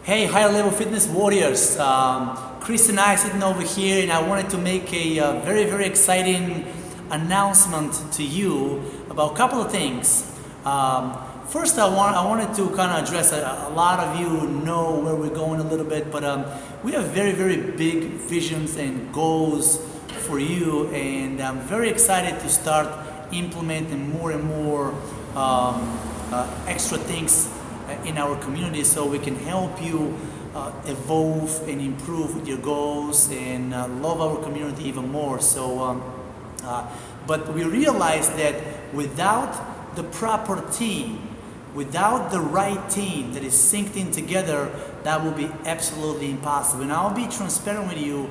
Hey, higher level fitness warriors. Chris and I are sitting over here, and I wanted to make a very, very exciting announcement to you about a couple of things. First, I wanted to kind of address a lot of you know where we're going a little bit, but we have very, very big visions and goals for you, and I'm very excited to start implementing more and more extra things in our community so we can help you evolve and improve with your goals and love our community even more. But we realize that without the proper team, without the right team that is synced in together, that will be absolutely impossible. And I'll be transparent with you,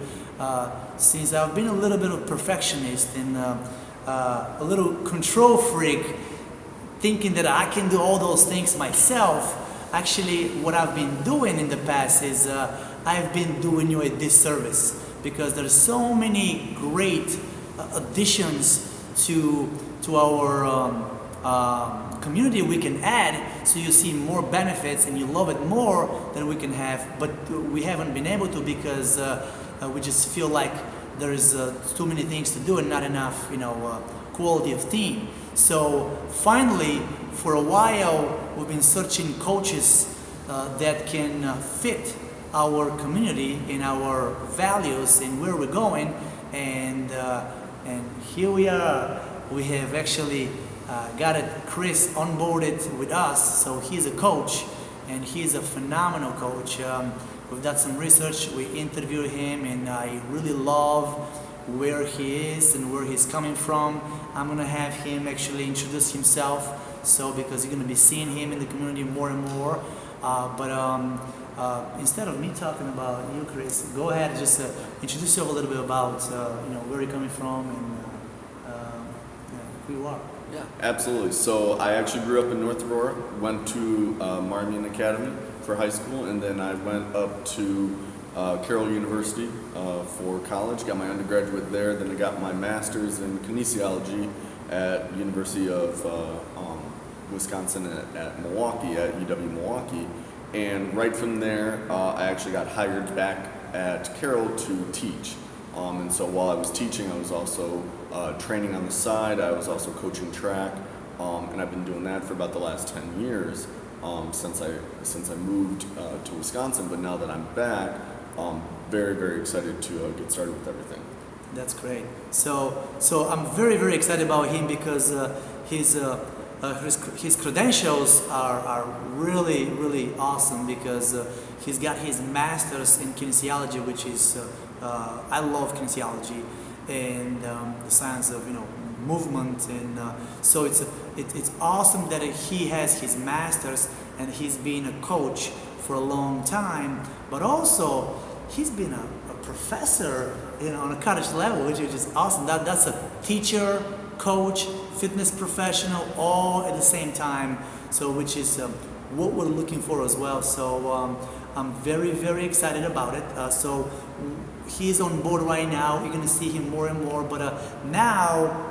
since I've been a little bit of perfectionist and a little control freak, thinking that I can do all those things myself. Actually, what I've been doing in the past is I've been doing you a disservice, because there's so many great additions to our community we can add, so you see more benefits and you love it more than we can have, but we haven't been able to because we just feel like there's too many things to do and not enough, quality of team. So finally, for a while, we've been searching coaches that can fit our community and our values and where we're going, and here we are. We have actually got Chris onboarded with us, so he's a coach, and he's a phenomenal coach. We've done some research, we interviewed him, and I really love where he is and where he's coming from. I'm gonna have him actually introduce himself, so because you're gonna be seeing him in the community more and more. Instead of me talking about you, Chris, go ahead and just introduce yourself a little bit about where you're coming from and who you are. Yeah, absolutely. So I actually grew up in North Aurora, went to Marmion Academy for high school, and then I went up to Carroll University for college, got my undergraduate there, then I got my master's in kinesiology at University of Wisconsin at Milwaukee, at UW Milwaukee. And right from there, I actually got hired back at Carroll to teach. And so while I was teaching, I was also training on the side. I was also coaching track, and I've been doing that for about the last 10 years since I moved to Wisconsin. But now that I'm back, very, very excited to get started with everything. That's great. So I'm very, very excited about him because his credentials are really, really awesome, because he's got his master's in kinesiology, which is I love kinesiology and the science of movement, and so it's awesome that he has his master's and he's been a coach for a long time, but also he's been a professor on a college level, which is just awesome. That's a teacher, coach, fitness professional, all at the same time. So which is what we're looking for as well. So I'm very, very excited about it. So he's on board right now. You're going to see him more and more. But now,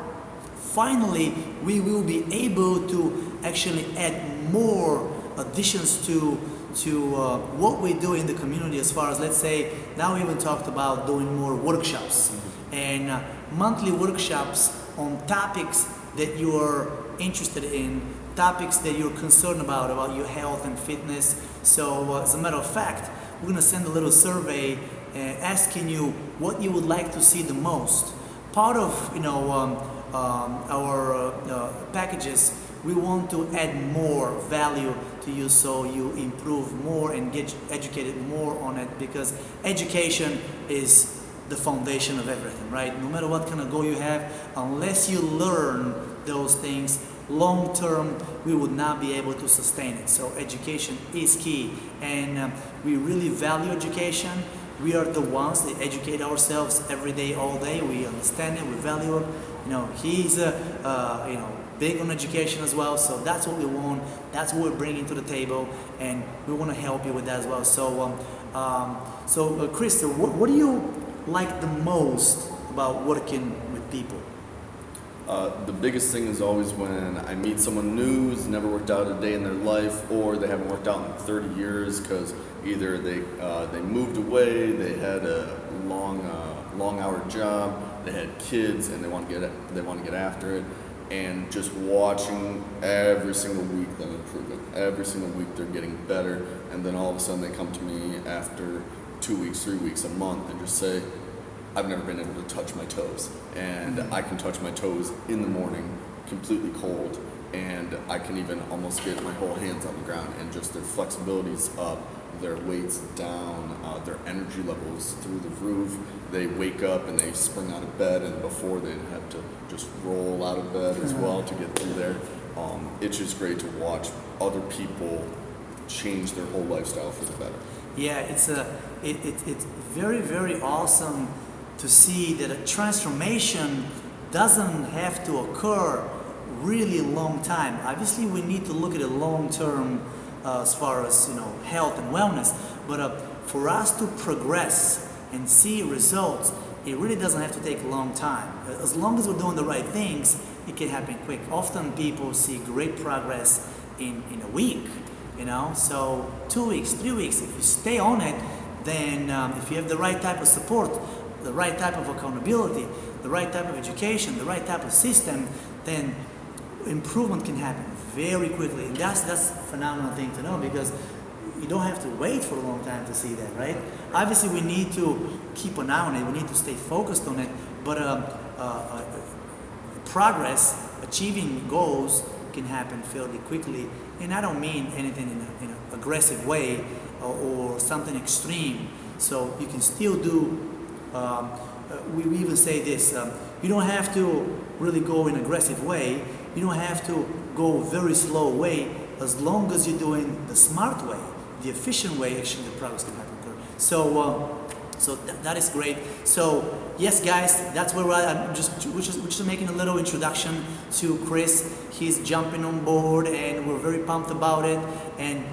finally, we will be able to actually add more additions to what we do in the community, as far as, let's say, now we even talked about doing more workshops and monthly workshops on topics that you are interested in, topics that you're concerned about your health and fitness. So as a matter of fact, we're going to send a little survey asking you what you would like to see the most. Part of our packages, we want to add more value to you, so you improve more and get educated more on it, because education is the foundation of everything, right? No matter what kind of goal you have, unless you learn those things long term, we would not be able to sustain it. So education is key, and we really value education. We are the ones that educate ourselves every day, all day. We understand it, we value it. He's big on education as well, so that's what we want, that's what we're bringing to the table, and we want to help you with that as well. So Chris, what do you like the most about working with people? The biggest thing is always when I meet someone new who's never worked out a day in their life, or they haven't worked out in 30 years because either they moved away, they had a long hour job, they had kids, and they want to get after it. And just watching every single week them improving. Every single week they're getting better, and then all of a sudden they come to me after 2 weeks, 3 weeks, a month, and just say, I've never been able to touch my toes, and I can touch my toes in the morning completely cold, and I can even almost get my whole hands on the ground, and just their flexibility's up, their weight's down, their energy levels through the roof. They wake up and they spring out of bed, and before they'd have to just roll out of bed as well to get through there. It's just great to watch other people change their whole lifestyle for the better. Yeah, it's very, very awesome to see that a transformation doesn't have to occur really long time. Obviously, we need to look at it long term as far as health and wellness. But for us to progress and see results, it really doesn't have to take a long time. As long as we're doing the right things, it can happen quick. Often people see great progress in a week. So 2 weeks, 3 weeks. If you stay on it, then if you have the right type of support, the right type of accountability, the right type of education, the right type of system, then improvement can happen very quickly. And that's a phenomenal thing to know, because you don't have to wait for a long time to see that, right? Obviously, we need to keep an eye on it. We need to stay focused on it. But progress, achieving goals, can happen fairly quickly. And I don't mean anything in an aggressive way or something extreme. So you can still do. We even say this: you don't have to really go in an aggressive way. You don't have to go very slow way. As long as you're doing the smart way, the efficient way, actually the progress can happen. So that is great. So yes, guys, that's where we're at. We're just making a little introduction to Chris. He's jumping on board, and we're very pumped about it. And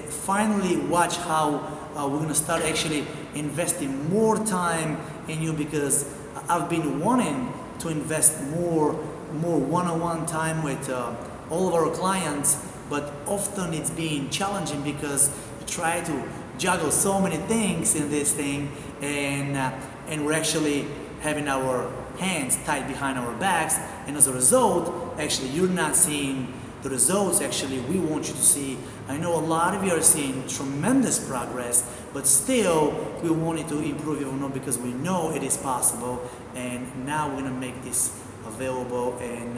finally, watch how we're gonna start actually investing more time in you, because I've been wanting to invest more one-on-one time with all of our clients, but often it's been challenging because you try to juggle so many things in this thing, and we're actually having our hands tied behind our backs, and as a result, actually you're not seeing the results actually we want you to see. I know a lot of you are seeing tremendous progress, but still we wanted to improve even more, because we know it is possible, and now we're going to make this available, and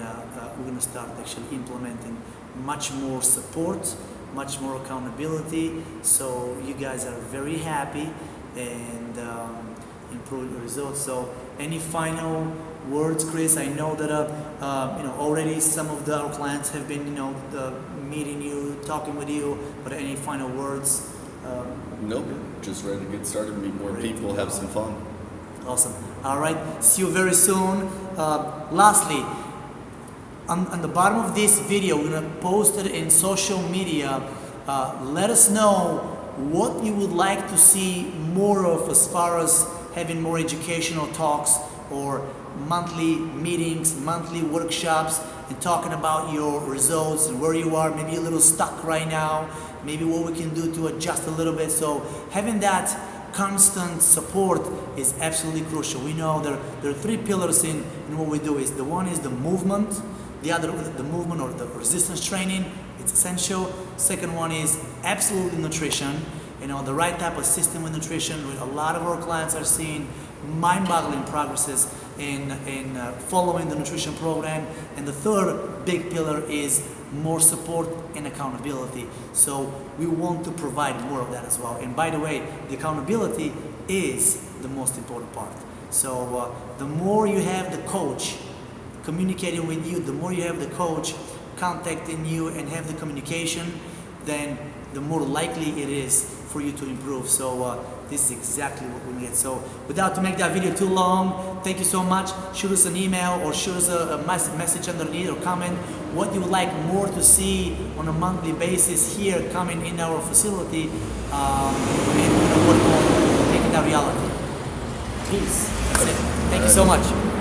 we're going to start actually implementing much more support, much more accountability, so you guys are very happy and improve the results. So any final words, Chris? I know that already some of our clients have been meeting you, talking with you, but any final words? Nope, just ready to get started, meet more people, have some fun. Awesome. All right, see you very soon. Lastly, on the bottom of this video, we're going to post it in social media. Let us know what you would like to see more of, as far as having more educational talks or monthly meetings, monthly workshops, and talking about your results and where you are, maybe a little stuck right now, maybe what we can do to adjust a little bit. So having that constant support is absolutely crucial. We know there are three pillars in what we do. The one is the movement, the movement or the resistance training. It's essential. Second one is absolutely nutrition. The right type of system with nutrition. A lot of our clients are seeing mind-boggling progresses in following the nutrition program. And the third big pillar is more support and accountability. So we want to provide more of that as well. And by the way, the accountability is the most important part. So the more you have the coach communicating with you, the more you have the coach contacting you and have the communication, then the more likely it is for you to improve. So this is exactly what we need. So without to make that video too long, thank you so much. Shoot us an email or shoot us a message underneath, or comment what you would like more to see on a monthly basis here coming in our facility, and we're going to work on making that reality. Peace. That's it. Thank you so much.